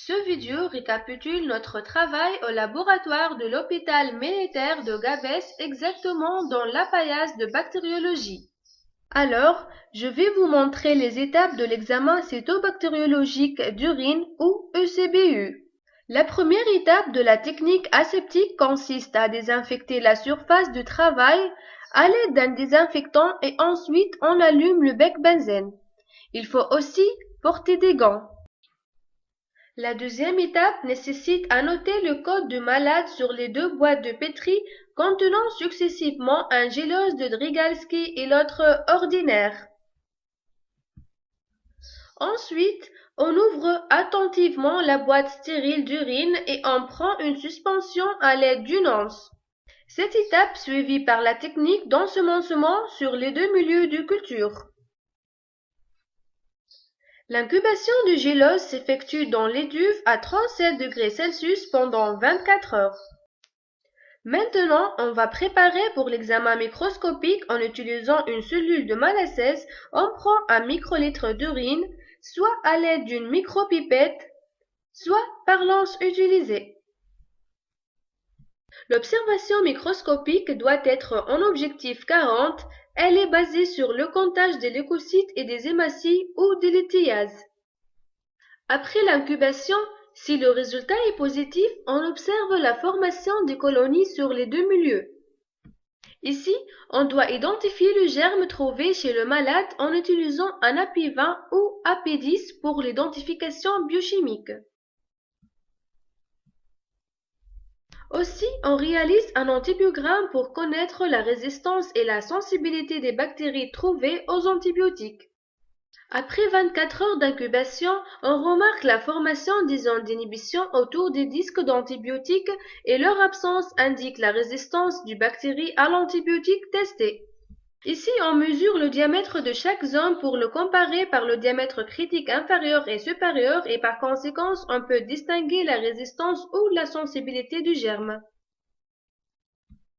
Ce vidéo récapitule notre travail au laboratoire de l'hôpital militaire de Gabès, exactement dans l'appareillage de bactériologie. Alors, je vais vous montrer les étapes de l'examen cytobactériologique d'urine ou ECBU. La première étape de la technique aseptique consiste à désinfecter la surface de travail à l'aide d'un désinfectant et ensuite on allume le bec benzène. Il faut aussi porter des gants. La deuxième étape nécessite annoter le code du malade sur les deux boîtes de pétri contenant successivement un gélose de Drygalski et l'autre ordinaire. Ensuite, on ouvre attentivement la boîte stérile d'urine et on prend une suspension à l'aide d'une anse. Cette étape suivie par la technique d'ensemencement sur les deux milieux de culture. L'incubation du gélose s'effectue dans l'étuve à 37 degrés Celsius pendant 24 heures. Maintenant, on va préparer pour l'examen microscopique en utilisant une cellule de Malassez. On prend un microlitre d'urine, soit à l'aide d'une micropipette, soit par l'anse utilisée. L'observation microscopique doit être en objectif 40. Elle est basée sur le comptage des leucocytes et des hématies ou des lithiases. Après l'incubation, si le résultat est positif, on observe la formation des colonies sur les deux milieux. Ici, on doit identifier le germe trouvé chez le malade en utilisant un AP20 ou AP10 pour l'identification biochimique. Aussi, on réalise un antibiogramme pour connaître la résistance et la sensibilité des bactéries trouvées aux antibiotiques. Après 24 heures d'incubation, on remarque la formation des zones d'inhibition autour des disques d'antibiotiques et leur absence indique la résistance du bactérie à l'antibiotique testé. Ici, on mesure le diamètre de chaque zone pour le comparer par le diamètre critique inférieur et supérieur et par conséquent, on peut distinguer la résistance ou la sensibilité du germe.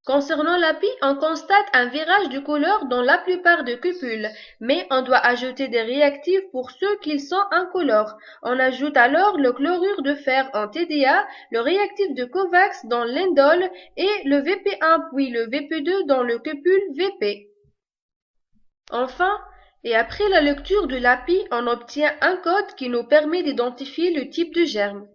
Concernant l'API, on constate un virage de couleur dans la plupart des cupules, mais on doit ajouter des réactifs pour ceux qui sont incolores. On ajoute alors le chlorure de fer en TDA, le réactif de Covax dans l'indole et le VP1 puis le VP2 dans le cupule VP. Enfin, et après la lecture de l'API, on obtient un code qui nous permet d'identifier le type de germe.